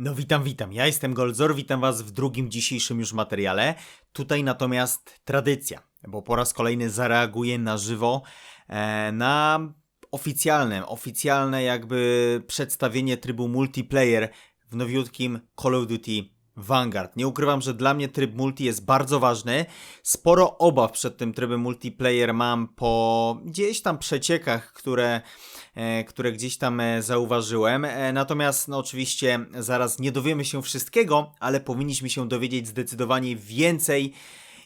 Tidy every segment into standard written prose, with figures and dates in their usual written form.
No witam, ja jestem Goldzor, witam was w drugim dzisiejszym już materiale. Tutaj natomiast tradycja, bo po raz kolejny zareaguję na żywo na oficjalne jakby przedstawienie trybu multiplayer w nowiutkim Call of Duty Vanguard. Nie ukrywam, że dla mnie tryb multi jest bardzo ważny. Sporo obaw przed tym trybem multiplayer mam po gdzieś tam przeciekach, które gdzieś tam zauważyłem. Natomiast no oczywiście zaraz nie dowiemy się wszystkiego, ale powinniśmy się dowiedzieć zdecydowanie więcej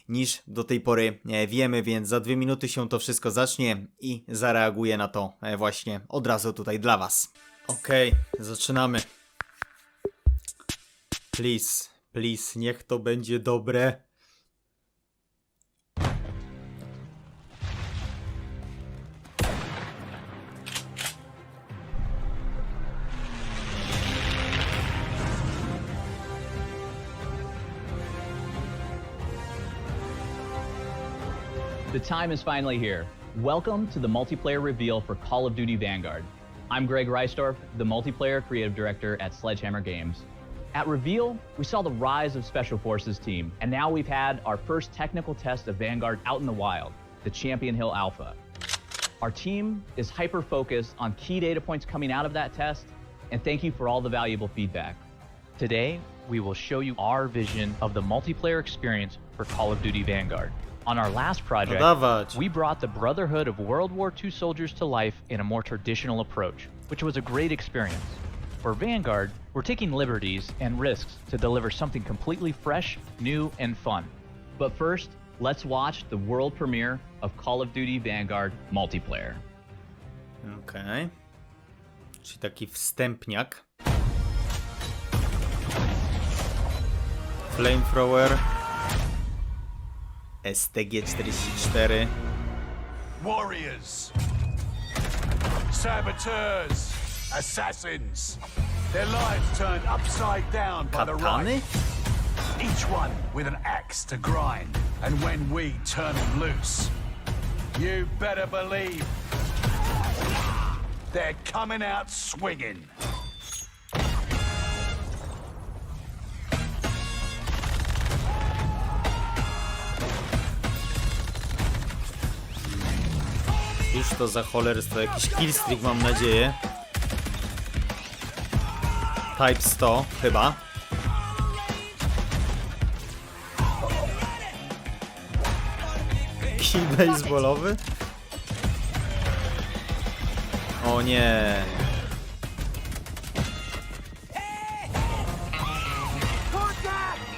niż do tej pory wiemy, więc za 2 minuty się to wszystko zacznie i zareaguję na to właśnie od razu tutaj dla was. Okej, zaczynamy. Please, niech to będzie dobre. The time is finally here. Welcome to the multiplayer reveal for Call of Duty Vanguard. I'm Greg Reisdorf, the multiplayer creative director at Sledgehammer Games. At reveal, we saw the rise of Special Forces team, and now we've had our first technical test of Vanguard out in the wild, the Champion Hill Alpha. Our team is hyper-focused on key data points coming out of that test, and thank you for all the valuable feedback. Today, we will show you our vision of the multiplayer experience for Call of Duty Vanguard. On our last project, we brought the Brotherhood of World War II soldiers to life in a more traditional approach, which was a great experience. For Vanguard, we're taking liberties and risks to deliver something completely fresh, new, and fun. But first, let's watch the world premiere of Call of Duty Vanguard multiplayer. Okej. Czyli taki wstępniak. Flamethrower. STG-44. Warriors, saboteurs, assassins. Their lives turned upside down by the Katany? right. Each one with an axe to grind. And when we turn them loose, you better believe they're coming out swinging. Cóż to za cholerstwo, jakiś killstreak mam nadzieję. Type 100 chyba. Kill baseballowy? O nie.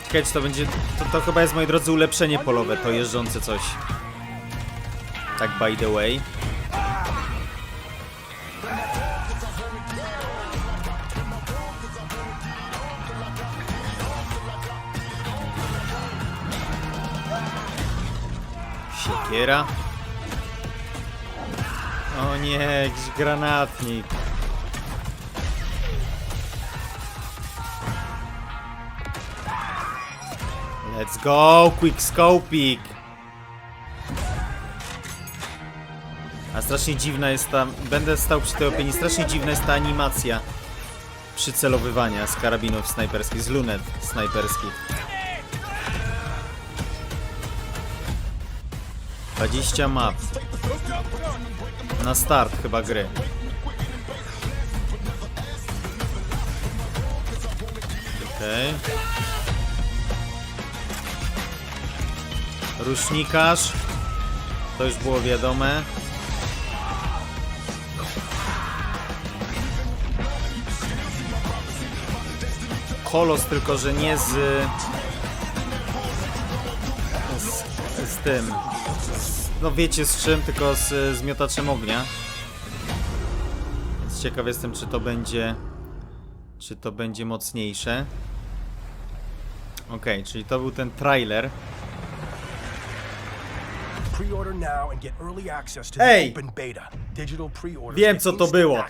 Czekaj, czy to będzie... To chyba jest, moi drodzy, ulepszenie polowe, to jeżdżące coś. Tak by the way. Siekiera. O nie, jakiś granatnik. Let's go, quick scoping. A strasznie dziwna jest ta... Będę stał przy tej opinii. Strasznie dziwna jest ta animacja przycelowywania z karabinów snajperskich, z lunet snajperskich. 20 map. Na start chyba gry. Okej. Rusznikarz. To już było wiadome. Kolos, tylko że nie z tym. No wiecie z czym, tylko z miotaczem ognia. Więc ciekaw jestem, czy to będzie mocniejsze. Okej, czyli to był ten trailer. Ej! Wiem, co to było.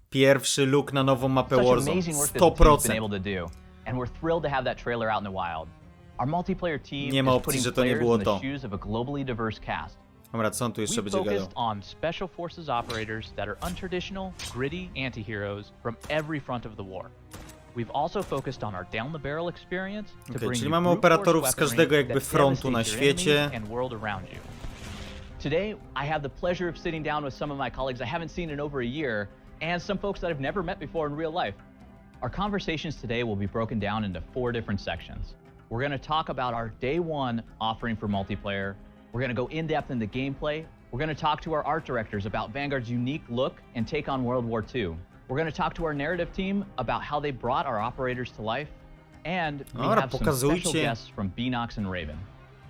Pierwszy look na nową mapę Warzone. 100%. And we're thrilled to have that trailer out in the wild. Our multiplayer team Nie ma is opcji, putting że to nie players było in the to. shoes of a globally diverse cast. Dobra, co on tu jeszcze We będzie gadał? focused on special forces operators that are untraditional, gritty anti-heroes from every front of the war. We've also focused on our down the barrel experience to Okay, bring czyli you mamy brute operatorów force z każdego weaponry jakby that frontu na devastates your świecie. enemies and world around you. Today, I have the pleasure of sitting down with some of my colleagues I haven't seen in over a year, and some folks that I've never met before in real life. Our conversations today will be broken down into 4 different sections. We're going to talk about our day one offering for multiplayer. We're going to go in depth in the gameplay. We're going to talk to our art directors about Vanguard's unique look and take on World War II. We're going to talk to our narrative team about how they brought our operators to life. And we Dobra, have some special pokazujcie. guests from Beanox and Raven.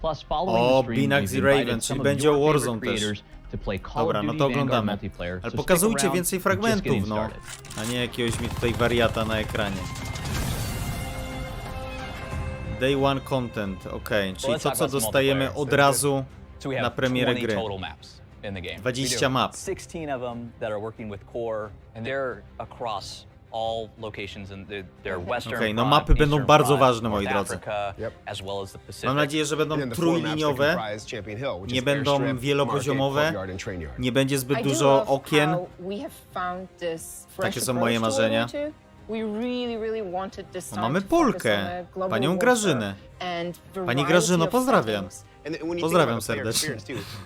Plus, following O, the stream, Beanox we've i Raven, invited czyli some of będzie your o favorite Warzone też. creators to play Call Dobra, of no Duty to Vanguard oglądamy. multiplayer. Ale So pokazujcie stick around, więcej we're just fragmentów, getting no. started. A nie jakiegoś mi tutaj wariata na ekranie. Day one content, okej, czyli to co dostajemy od razu na premierę gry. 20 map. 16 of them that are working with core, and they're across all locations in their western Okej, no front, mapy będą eastern bardzo front, ważne, moi North drodzy. Africa, as well as the Pacific. Mam nadzieję, że będą trójliniowe, nie będą wielopoziomowe, nie będzie zbyt dużo okien. Takie są moje marzenia. No, mamy Polkę, panią Grażynę. Pani Grażyno, pozdrawiam. Pozdrawiam serdecznie.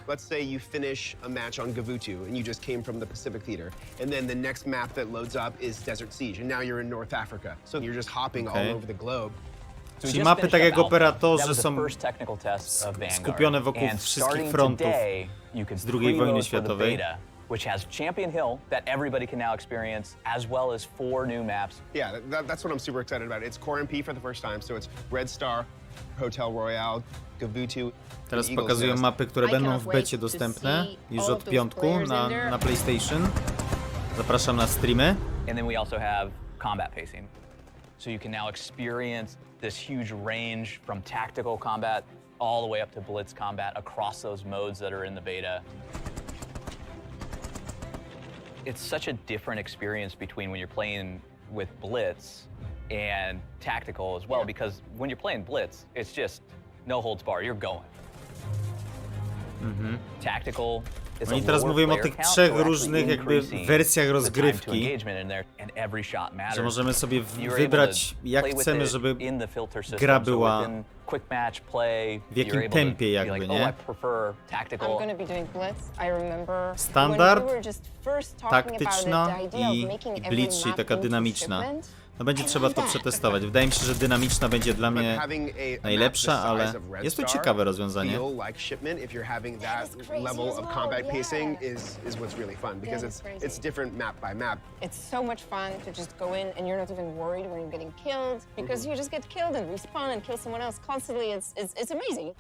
Let's say you finish a match on Gavutu and you just came from the Pacific Theater, and then the next map that loads up is Desert Siege, and now you're in North Africa. So you're just hopping all over the globe. Czyli mapy tak jak operatorzy są skupione wokół wszystkich frontów z II wojny światowej. Which has Champion Hill that everybody can now experience, as well as 4 new maps. Yeah, that's what I'm super excited about. It's Core MP for the first time, so it's Red Star, Hotel Royale, Gavutu. Teraz pokazują mapy, które będą w becie dostępne już od piątku na PlayStation. Zapraszam na streamy. And then we also have combat pacing. So you can now experience this huge range from tactical combat all the way up to blitz combat across those modes that are in the beta. It's such a different experience between when you're playing with blitz and tactical as well, because when you're playing blitz, it's just no holds barred, you're going. Tactical. Oni teraz mówią o tych 3 różnych jakby wersjach rozgrywki, że możemy sobie wybrać jak chcemy, żeby gra była w jakim tempie jakby, nie? Standard, taktyczna i blitz, czyli taka dynamiczna. No będzie trzeba to przetestować. Wydaje mi się, że dynamiczna będzie dla mnie najlepsza, ale jest to ciekawe rozwiązanie. It's so much fun to just go in and you're not even worried when you're getting killed because you just get killed and respawn and kill someone else constantly. It's amazing.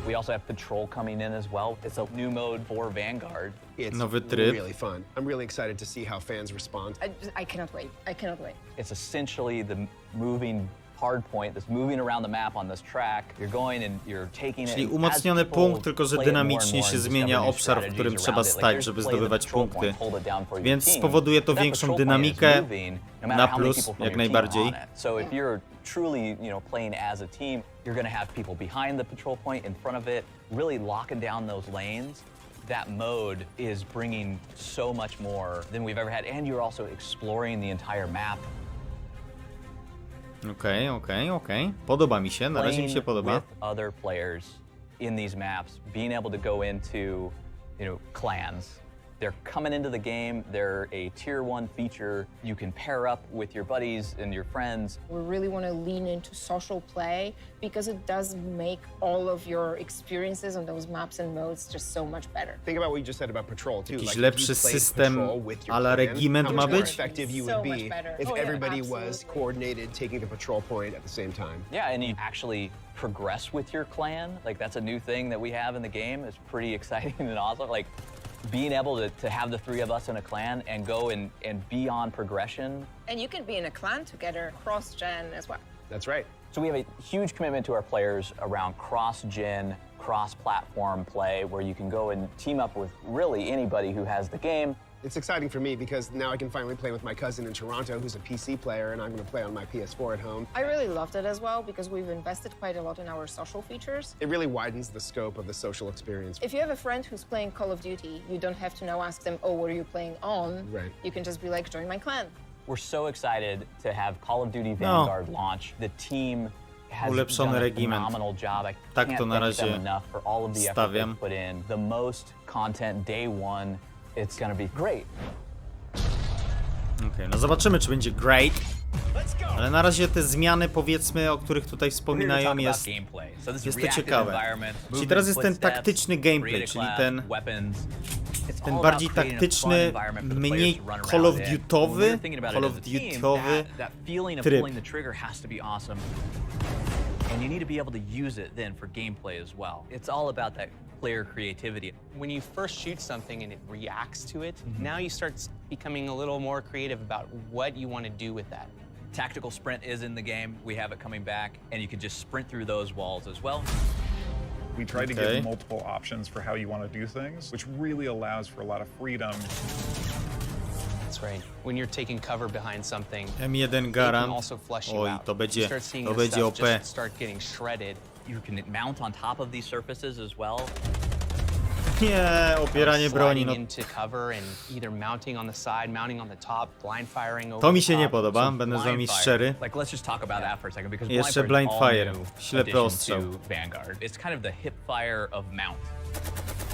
We also have Patrol coming in as well. It's a new mode for Vanguard. It's Nowy tryb. really fun. I'm really excited to see how fans respond. I cannot wait. I cannot wait. It's essentially the moving hard point that's moving around the map on this track. You're going and you're taking it. Czyli umocniony punkt, tylko że dynamicznie się zmienia obszar, w którym trzeba stać, żeby zdobywać punkty. Więc spowoduje to większą dynamikę na plus, jak najbardziej. So if you're truly, playing as a team, you're going to have people behind the patrol point, in front of it, really locking down those lanes. That mode is bringing so much more than we've ever had, and you're also exploring the entire map. Okej. Podoba mi się, na razie mi się podoba. With other players in these maps, being able to go into, clans. They're coming into the game, they're a tier 1 feature. You can pair up with your buddies and your friends. We really want to lean into social play because it does make all of your experiences on those maps and modes just so much better. Think about what you just said about Patrol too. Jakiś lepszy system a la regiment ma być? Effective you would be if everybody was coordinated taking the patrol point at the same time. Yeah, and you actually progress with your clan. Like that's a new thing that we have in the game. It's pretty exciting and awesome. Like being able to have the 3 of us in a clan and go and be on progression. And you can be in a clan together cross-gen as well. That's right. So we have a huge commitment to our players around cross-gen cross-platform play where you can go and team up with really anybody who has the game. It's exciting for me because now I can finally play with my cousin in Toronto who's a PC player, and I'm going to play on my PS4 at home. I really loved it as well because we've invested quite a lot in our social features. It really widens the scope of the social experience. If you have a friend who's playing Call of Duty, you don't have to now ask them, oh, what are you playing on? Right. You can just be like, join my clan. We're so excited to have Call of Duty Vanguard launch. The team has Ulepszony done a regiment. phenomenal job. I Tak can't to na thank them razie enough for all of the effort stawiam. they've put in. The most content day one. It's gonna be great. Okej, no zobaczymy, czy będzie great. Ale na razie te zmiany, powiedzmy, o których tutaj wspominają, jest to ciekawe. Czyli teraz jest ten taktyczny gameplay, czyli ten bardziej taktyczny, mniej Call of Duty'owy tryb. And you need to be able to use it then for gameplay as well. It's all about that player creativity. When you first shoot something and it reacts to it, now you start becoming a little more creative about what you want to do with that. Tactical sprint is in the game. We have it coming back, and you can just sprint through those walls as well. We tried to give multiple options for how you want to do things, which really allows for a lot of freedom. That's right. When you're taking cover behind something, M1 it can Garand. also flush you Oj, out. to You będzie start seeing OP. the stuff just start getting shredded. You can mount on top of these surfaces as well. Nie, opieranie broni, no Sliding into cover and either mounting on the side, mounting on the top, blind firing over to mi the się nie top. podoba, będę z wami Blind fire. szczery. Like, let's just talk about that for a second because Jeszcze blind fire is blind all fire. new Ślepy addition ostrzał. to Vanguard. It's kind of the hip fire of mount.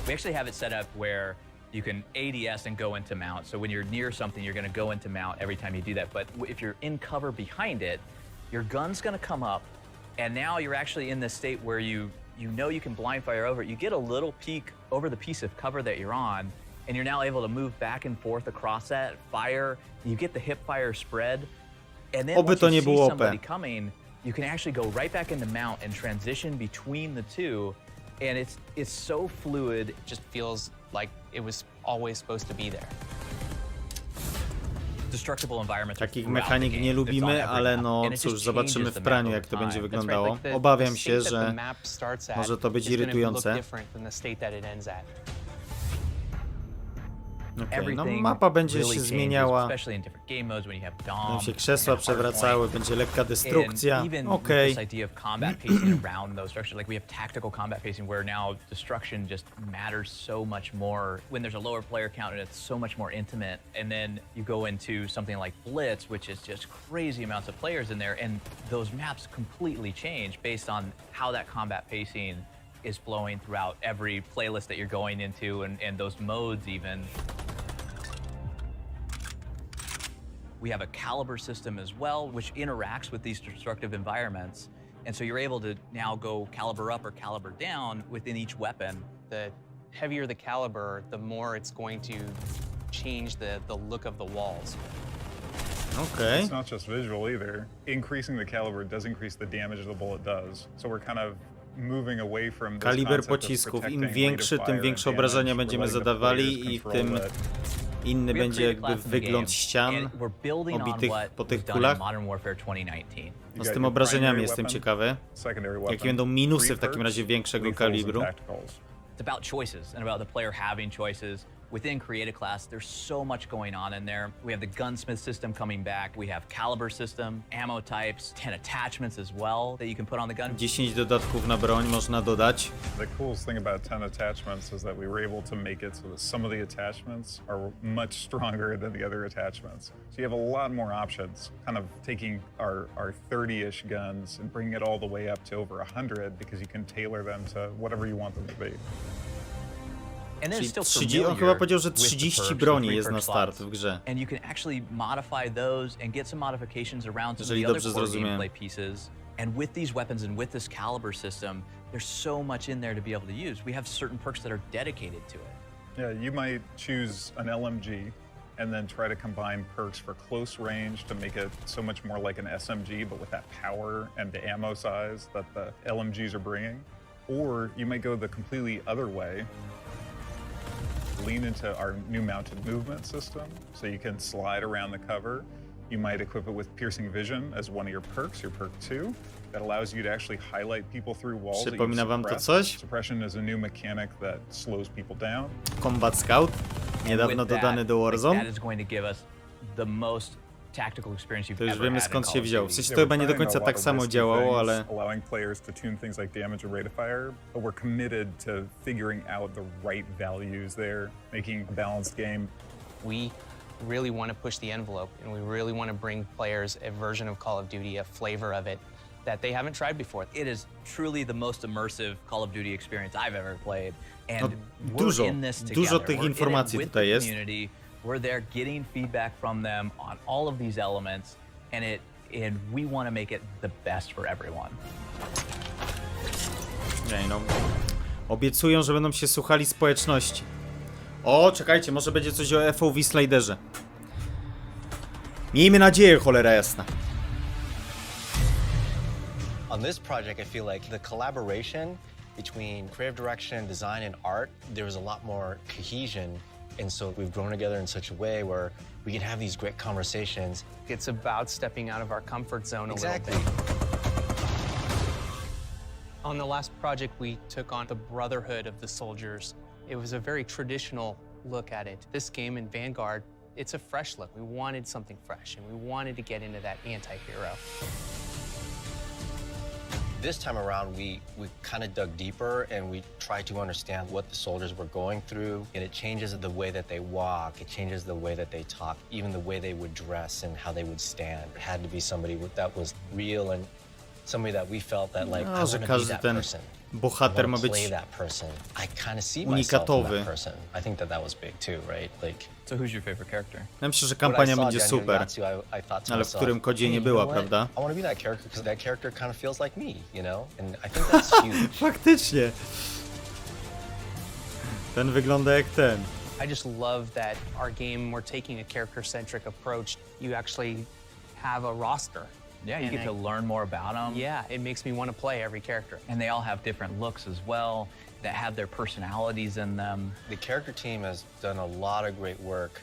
We actually have it set up where you can ADS and go into mount. So when you're near something, you're going to go into mount every time you do that. But if you're in cover behind it, your gun's going to come up, and now you're actually in this state where you know you can blind fire over it. You get a little peek over the piece of cover that you're on, and you're now able to move back and forth across that, fire. You get the hip fire spread, and then Oby once to you nie see było OP. somebody coming, you can actually go right back into mount and transition between the two, and it's so fluid. It just feels like it was always supposed to be there. Destructible environments are Takich throughout the mechanik game. nie It's on lubimy, every ale map, no and it cóż, just zobaczymy changes w the praniu, map jak to over będzie time. wyglądało. Like the Obawiam się, state that the że map starts at może to być is gonna irytujące. look different than the state that it ends at. no mapa będzie się zmieniała. especially in different game modes when you have Będą dom, się krzesła and hardpoint. przewracały, będzie lekka destrukcja. And even with Okej. this idea of combat pacing around those structures, like we have tactical combat pacing where now destruction just matters so much more when there's a lower player count and it's so much more intimate. And then you go into something like Blitz, which is just crazy amounts of players in there, and those maps completely change based on how that combat pacing is flowing throughout every playlist that you're going into and those modes even. We have a caliber system as well, which interacts with these destructive environments. And so you're able to now go caliber up or caliber down within each weapon. The heavier the caliber, the more it's going to change the look of the walls. Okej. It's not just visual either. Increasing the caliber does increase the damage the bullet does. So we're kind of moving away from this Kaliber concept of pocisków. protecting Im większy, rate of tym fire większe and obrażenia damage. będziemy We're letting the zadawali players i control tym it. inny We have będzie created a jakby class in the wygląd game, ścian and we're building on obitych what po was tych done kulach. in Modern Warfare 2019. You No got z tym your obrażeniami primary jestem weapon, ciekawy. secondary weapon, Jakie będą minusy free w takim razie perks, większego lethals, and kalibru? tacticals. It's about choices and about the player having choices. Within Create a Class, there's so much going on in there. We have the Gunsmith system coming back. We have caliber system, ammo types, 10 attachments as well that you can put on the gun. 10 dodatków na broń można dodać. The coolest thing about 10 attachments is that we were able to make it so that some of the attachments are much stronger than the other attachments. So you have a lot more options, kind of taking our 30-ish guns and bringing it all the way up to over 100 because you can tailor them to whatever you want them to be. And they're Czyli still 30, on familiar chyba powiedział, że with the 30 perks, the broni free jest na perk start slots. w grze. And you can actually modify those and get some modifications around some of Jeżeli the other dobrze core zrozumiałem. gameplay pieces. And with these weapons and with this caliber system, there's so much in there to be able to use. We have certain perks that are dedicated to it. Yeah, you might choose an LMG and then try to combine perks for close range to make it so much more like an SMG, but with that power and the ammo size that the LMGs are bringing. Or you might go the completely other way, lean into our new mounted movement system, so you can slide around the cover You might equip it with piercing vision as one of your perks, your perk 2. That allows you to actually highlight people through walls that you Przypomina wam to suppress. coś? Suppression is a new mechanic that slows people down. Combat Scout, niedawno With that, dodany do like, Warzone. that is going to give us the most tactical experience you've To już ever wiemy had in skąd Call się of wziął. W Duty. sensie Yeah, to we're chyba nie do trying a końca lot tak of samo risky działało, things, ale... allowing players to tune things like damage or rate of fire, but we're committed to figuring out the right values there, making a balanced game. We really want to push the envelope, and we really want to bring players a version of Call of Duty, a flavor of it that they haven't tried before. It is truly the most immersive Call of Duty experience I've ever played. And No, we're in this together. dużo tych We're in it informacji with tutaj the jest. community. We're there getting feedback from them on all of these elements, and we want to make it the best for everyone. Nie, no. Obiecują, że będą się słuchali społeczności. O, czekajcie, może będzie coś o FOV sliderze. Miejmy nadzieję, cholera jasna. On this project, I feel like the collaboration between creative direction, design, and art, there was a lot more cohesion. And so we've grown together in such a way where we can have these great conversations. It's about stepping out of our comfort zone a Exactly. little bit. On the last project, we took on the Brotherhood of the Soldiers. It was a very traditional look at it. This game in Vanguard, it's a fresh look. We wanted something fresh, and we wanted to get into that anti-hero. This time around, we kind of dug deeper and we tried to understand what the soldiers were going through. And it changes the way that they walk, it changes the way that they talk, even the way they would dress and how they would stand. It had to be somebody that was real and somebody that we felt that like, I No, want że to be każdy that ten person. bohater I ma wanna być play that person. I kind of see myself in unikatowy. that person. I think that was big too, right? Like, So who's your favorite character? Ja myślę, że when I kampania saw będzie Daniel super. Yatsu, I thought to Ale w myself, którym kodzie nie hey, była, you know what? prawda? I want to be that character because that character kind of feels like me, you know? And I think that's huge. Faktycznie. Ten wygląda jak ten. I just love that our game, we're taking a character-centric approach. You actually have a roster. Yeah, you And get to learn more about them. Yeah, it makes me want to play every character. And they all have different looks as well that have their personalities in them. The character team has done a lot of great work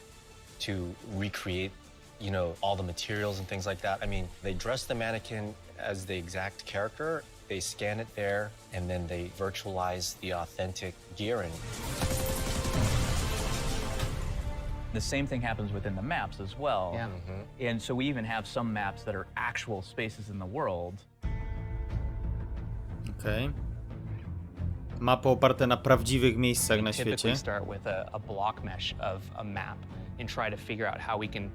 to recreate, you know, all the materials and things like that. I mean, they dress the mannequin as the exact character, they scan it there, and then they virtualize the authentic gearing. The same thing happens within the maps as well. Yeah. And so we even have some maps that are actual spaces in the world. Okej. Mapy oparte na prawdziwych miejscach na Typically świecie. start with a block mesh of a map and try to figure out how we can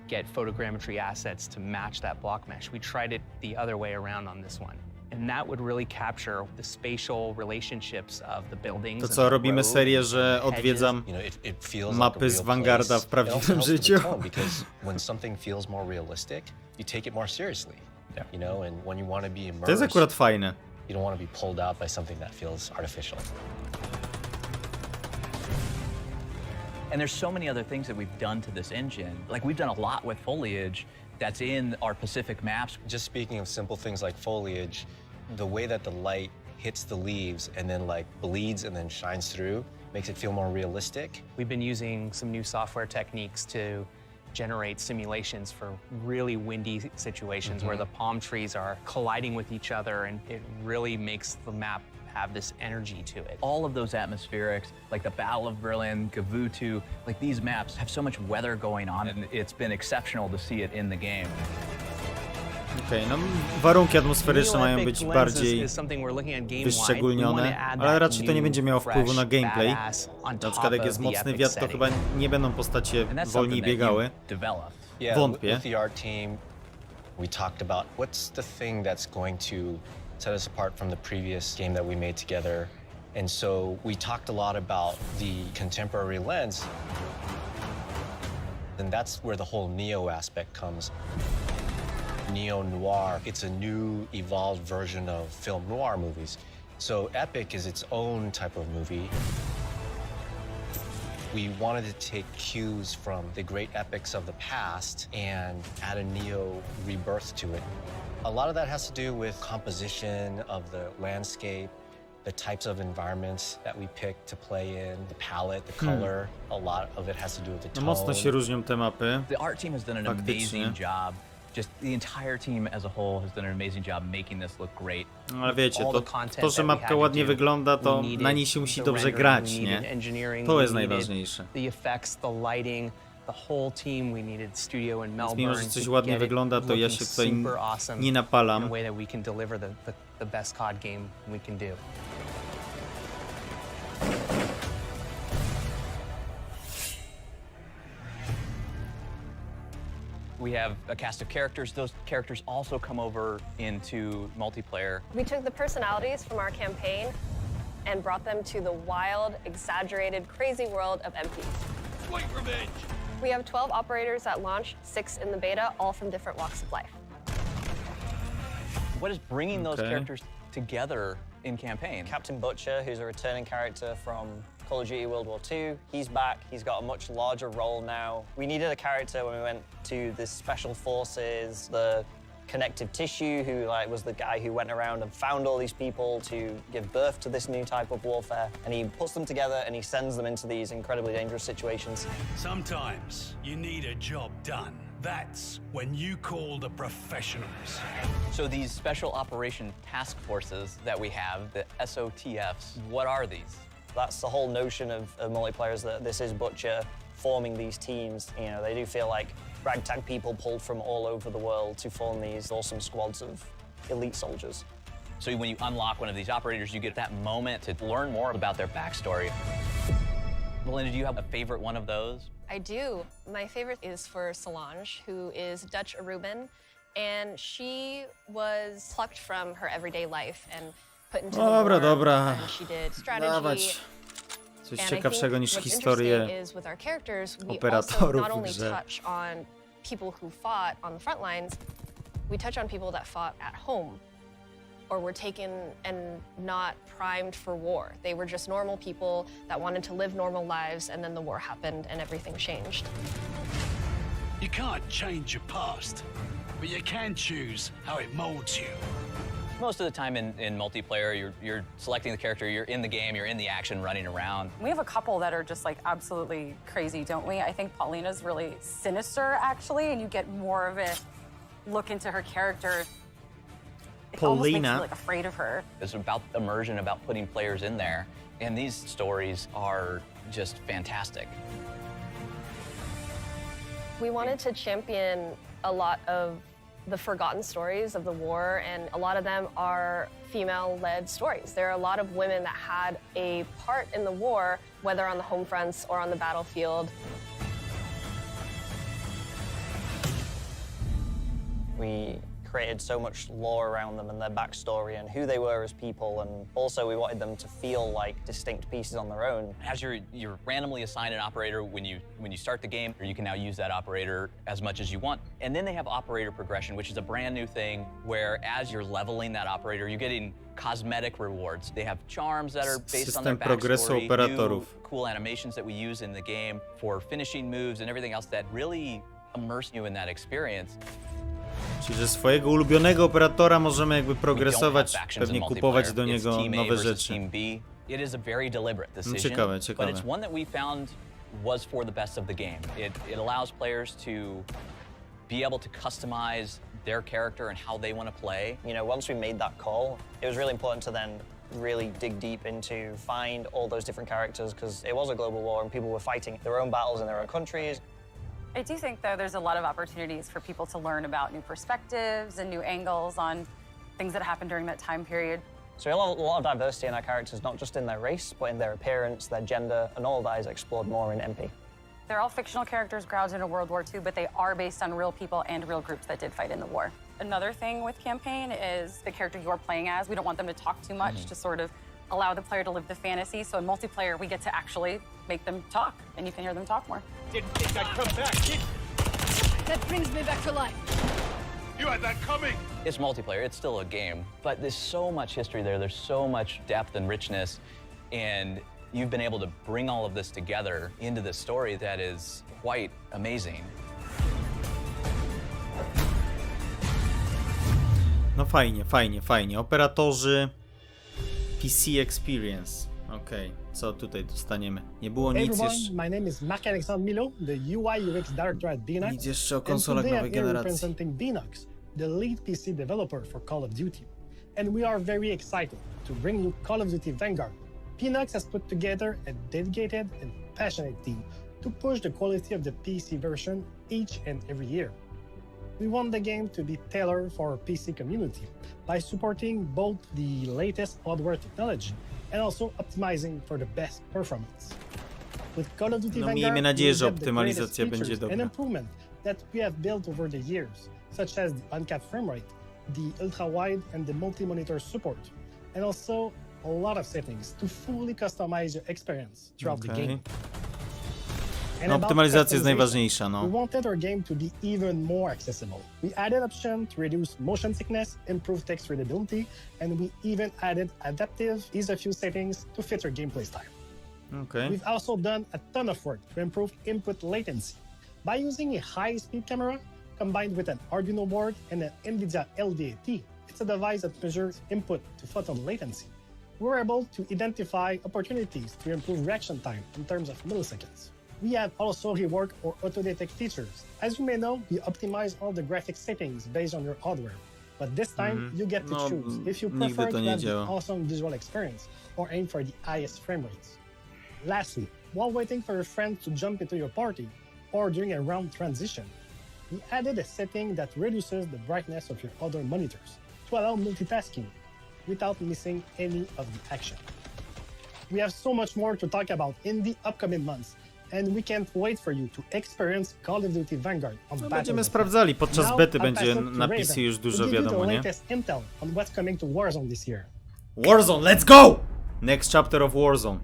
get photogrammetry assets to match that block mesh. We tried it the other way around on this one. And that would really capture the spatial relationships of the buildings. To and co, the robimy road, serię, że hedges. odwiedzam You know, it feels mapy like a z real Vanguarda place. w prawdziwym It also helps with życiu. the tone, because when something feels more realistic, you take it more seriously. You know, and when you want to be To jest immersed, akurat fajne. you don't want to be pulled out by something that feels artificial. And there's so many other things that we've done to this engine. Like we've done a lot with foliage that's in our Pacific maps. Just speaking of simple things like foliage, the way that the light hits the leaves and then like bleeds and then shines through makes it feel more realistic. We've been using some new software techniques to generate simulations for really windy situations where the palm trees are colliding with each other, and it really makes the map have this energy to it. All of those atmospherics, like the Battle of Berlin, Gavutu, like these maps have so much weather going on, and it's been exceptional to see it in the game. Okej, no warunki atmosferyczne mają być bardziej wyszczególnione, ale raczej to nie będzie miało wpływu na gameplay. Na przykład jak jest mocny wiatr, to chyba nie będą postacie wolniej biegały. Yeah, Wątpię. with the art team, we talked about what's the thing that's going to set us apart from the previous game that we made together. And so we talked a lot about the contemporary lens. And that's where the whole neo aspect comes. Neo-noir, it's a new, evolved version of film noir movies. So Epic is its own type of movie. We wanted to take cues from the great epics of the past and add a neo rebirth to it. A lot of that has to do with composition of the landscape, the types of environments that we pick to play in, the palette, the color, a lot of it has to do with the No tone. mocno się różnią te mapy. The art team has done an Faktycznie. amazing job. Just the entire team as a whole has done an amazing job making this look great. No, ale wiecie, All to, the content to, że that we had mapka to ładnie do, wygląda, to we needed na niej się musi the dobrze rendering, grać, we nie? needed engineering, To we jest needed najważniejsze. The effects, the lighting, the whole team. We needed studio in Melbourne. Mimo, że coś to ładnie get it wygląda, to ja looking się tutaj super awesome nie in a napalam. way that we can deliver the best COD game we can do. We have a cast of characters. Those characters also come over into multiplayer. We took the personalities from our campaign and brought them to the wild, exaggerated, crazy world of MP. Sweet revenge! We have 12 operators at launch, 6 in the beta, all from different walks of life. What is bringing those Okay. characters together in campaign? Captain Butcher, who's a returning character from Call of Duty World War II, he's back. He's got a much larger role now. We needed a character when we went to the Special Forces, the connective tissue, who was the guy who went around and found all these people to give birth to this new type of warfare. And he puts them together and he sends them into these incredibly dangerous situations. Sometimes you need a job done. That's when you call the professionals. So these special operation task forces that we have, the SOTFs, what are these? That's the whole notion of multiplayer, is that this is Butcher forming these teams. You know, they do feel like ragtag people pulled from all over the world to form these awesome squads of elite soldiers. So when you unlock one of these operators, you get that moment to learn more about their backstory. Belinda, do you have a favorite one of those? I do. My favorite is for Solange, who is Dutch Aruban, and she was plucked from her everyday life and put into the war. Dobra. And she did strategy. Dawać coś And ciekawszego I niż think what's historię interesting is with our characters, we also operatorów not w only grze. touch on people who fought on the front lines, we touch on people that fought at home or were taken and not primed for war. They were just normal people that wanted to live normal lives, and then the war happened and everything changed. You can't change your past, but you can choose how it molds you. Most of the time in multiplayer, you're selecting the character, you're in the game, you're in the action, running around. We have a couple that are just absolutely crazy, don't we? I think Paulina's really sinister, actually, and you get more of a look into her character. It almost makes you afraid of her. It's about immersion, about putting players in there, and these stories are just fantastic. We wanted to champion a lot of the forgotten stories of the war, and a lot of them are female-led stories. There are a lot of women that had a part in the war, whether on the home fronts or on the battlefield. We created so much lore around them and their backstory and who they were as people, and also we wanted them to feel like distinct pieces on their own. As you're randomly assigned an operator when you start the game, you can now use that operator as much as you want. And then they have operator progression, which is a brand new thing where as you're leveling that operator, you're getting cosmetic rewards. They have charms that are based on their backstory, new cool animations that we use in the game for finishing moves and everything else that really immerse you in that experience. Czyli, że swojego ulubionego operatora możemy jakby progresować, pewnie kupować do niego nowe rzeczy. It is a very deliberate decision, Ciekawe. but it's one that we found was for the best of the game. It allows players to be able to customize their character and how they want to play. You know, once we made that call, it was really important to then really dig deep into find all those different characters, because it was a global war and people were fighting their own battles in their own countries. I do think, though, there's a lot of opportunities for people to learn about new perspectives and new angles on things that happened during that time period. So a lot of diversity in our characters, not just in their race, but in their appearance, their gender, and all of that is explored more in MP. They're all fictional characters grounded in World War II, but they are based on real people and real groups that did fight in the war. Another thing with campaign is the character you're playing as. We don't want them to talk too much to sort of allow the player to live the fantasy. So in multiplayer, we get to actually make them talk, and you can hear them talk more. Didn't think I'd come back, did That brings me back to life. you? Had that coming. It's multiplayer, it's still a game, but there's so much history there, there's so much depth and richness, and you've been able to bring all of this together into this story that is quite amazing. No fajnie. Operatorzy, PC Experience. Okej, co tutaj dostaniemy? Nie było nic jeszcze. My name is Marc-Alexandre Milo, the UI UX director at Binox. Nic jeszcze o konsolach nowej generacji. Representing Binox, the lead PC developer for Call of Duty. And we are very excited to bring you Call of Duty Vanguard. Binox has put together a dedicated and passionate team to push the quality of the PC version each and every year. We want the game to be tailored for our PC community by supporting both the latest hardware technology and also optimizing for the best performance. With Call of Duty No Vanguard, miejmy nadzieję, że we get the greatest optymalizacja będzie features and dobra. improvement that we have built over the years, such as the uncapped frame rate, the ultra-wide and the multi-monitor support, and also a lot of settings to fully customize your experience throughout the game. And No, about optymalizacja jest customization, najważniejsza, no. we wanted our game to be even more accessible. We added option to reduce motion sickness, improve text readability, and we even added adaptive ease of use settings to fit your gameplay style. Okay. We've also done a ton of work to improve input latency. By using a high-speed camera combined with an Arduino board and an NVIDIA LVAT, it's a device that measures input to photon latency. We're able to identify opportunities to improve reaction time in terms of milliseconds. We have also reworked our auto-detect features. As you may know, we optimize all the graphics settings based on your hardware. But this time, you get to choose if you prefer to have the awesome visual experience or aim for the highest frame rates. Lastly, while waiting for your friends to jump into your party or during a round transition, we added a setting that reduces the brightness of your other monitors to allow multitasking without missing any of the action. We have so much more to talk about in the upcoming months, and we can't wait for you to experience Call of Duty Vanguard on No, będziemy sprawdzali, podczas bety będzie na PC już dużo wiadomo, nie? Intel on what's coming to Warzone this year. Warzone, let's go! Next chapter of Warzone.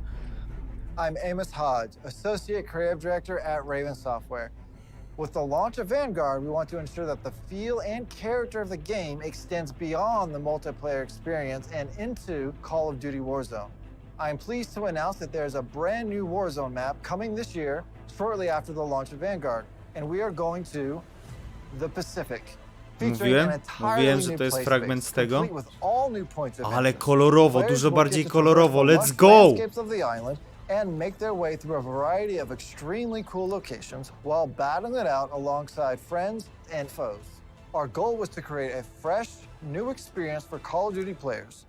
I'm Amos Hodge, Associate Creative Director at Raven Software. With the launch of Vanguard, we want to ensure that the feel and character of the game extends beyond the multiplayer experience and into Call of Duty Warzone. I am pleased to announce that there is a brand new Warzone map coming this year, shortly after the launch of Vanguard, and we are going to the Pacific. Mówiłem, że to jest fragment z tego. Ale kolorowo, dużo bardziej kolorowo, let's go! And make their way through a variety of extremely cool locations while battling it out alongside friends and foes. Our goal was to create a fresh, new experience for Call of Duty players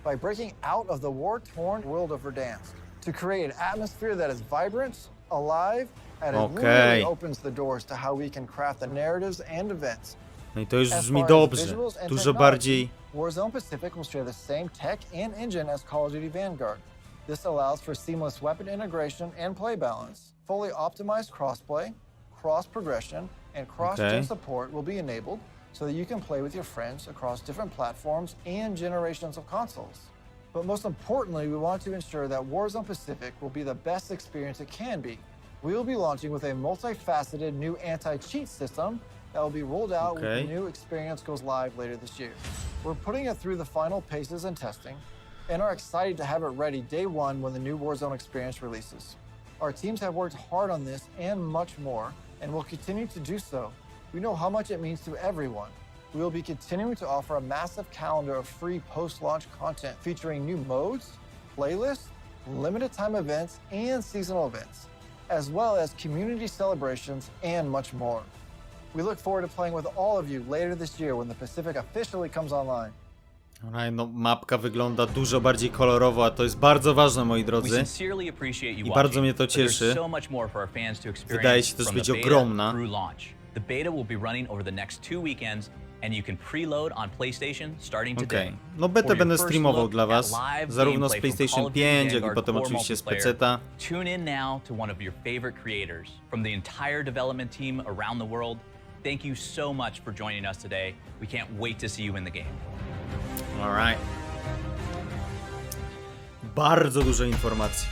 by breaking out of the war-torn world of Verdansk to create an atmosphere that is vibrant, alive, and it really opens the doors to how we can craft the narratives and events. No i to już brzmi dobrze, dużo bardziej. Warzone Pacific will share the same tech and engine as Call of Duty Vanguard. This allows for seamless weapon integration and play balance. Fully optimized crossplay, cross-progression, and cross-gen support will be enabled so that you can play with your friends across different platforms and generations of consoles. But most importantly, we want to ensure that Warzone Pacific will be the best experience it can be. We will be launching with a multifaceted new anti-cheat system that will be rolled out when the new experience goes live later this year. We're putting it through the final paces and testing, and are excited to have it ready day one when the new Warzone experience releases. Our teams have worked hard on this and much more, and will continue to do so. We know how much it means to everyone. We will be continuing to offer a massive calendar of free post-launch content featuring new modes, playlists, limited time events, and seasonal events, as well as community celebrations and much more. We look forward to playing with all of you later this year when the Pacific officially comes online. No, mapka wygląda dużo bardziej kolorowo, a to jest bardzo ważne, moi drodzy. I bardzo mnie to cieszy. Wydaje się też być ogromna. The beta will be running over the next 2 weekends, and you can preload on PlayStation starting today. No betę będę streamował dla was, zarówno z PlayStation 5, jak i potem oczywiście z PC-ta. Tune in now to one of your favorite creators from the entire development team around the world. Thank you so much for joining us today. We can't wait to see you in the game. Alright. Bardzo dużo informacji.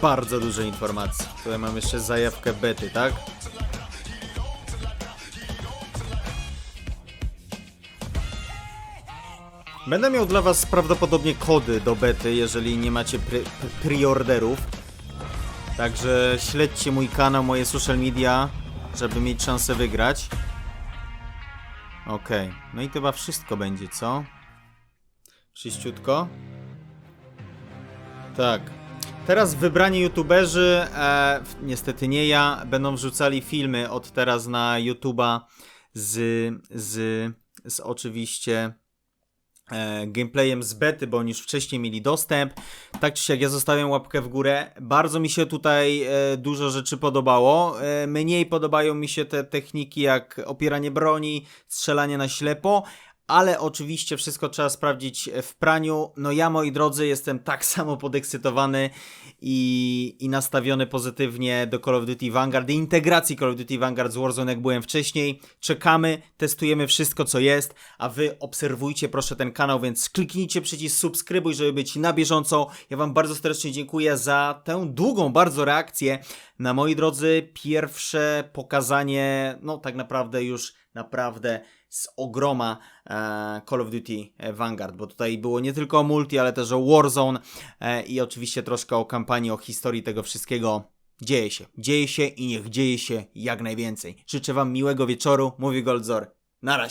Bardzo dużo informacji. Tutaj mam jeszcze zajawkę bety, tak? Będę miał dla was prawdopodobnie kody do bety, jeżeli nie macie preorderów. Także śledźcie mój kanał, moje social media, żeby mieć szansę wygrać. Okej, no i to chyba wszystko będzie, co? Czyściutko? Tak. Teraz wybrani youtuberzy, niestety nie ja, będą wrzucali filmy od teraz na YouTube'a z oczywiście gameplayem z bety, bo oni już wcześniej mieli dostęp. Tak czy siak ja zostawiam łapkę w górę. Bardzo mi się tutaj dużo rzeczy podobało. Mniej podobają mi się te techniki jak opieranie broni, strzelanie na ślepo, ale oczywiście wszystko trzeba sprawdzić w praniu. No ja, moi drodzy, jestem tak samo podekscytowany i nastawiony pozytywnie do Call of Duty Vanguard i integracji Call of Duty Vanguard z Warzone, jak byłem wcześniej. Czekamy, testujemy wszystko, co jest, a wy obserwujcie proszę ten kanał, więc kliknijcie przycisk subskrybuj, żeby być na bieżąco. Ja wam bardzo serdecznie dziękuję za tę długą bardzo reakcję na, moi drodzy, pierwsze pokazanie, no tak naprawdę już z ogroma Call of Duty Vanguard, bo tutaj było nie tylko o multi, ale też o Warzone i oczywiście troszkę o kampanii, o historii tego wszystkiego. Dzieje się i niech dzieje się jak najwięcej. Życzę wam miłego wieczoru, mówi Goldzor. Na razie.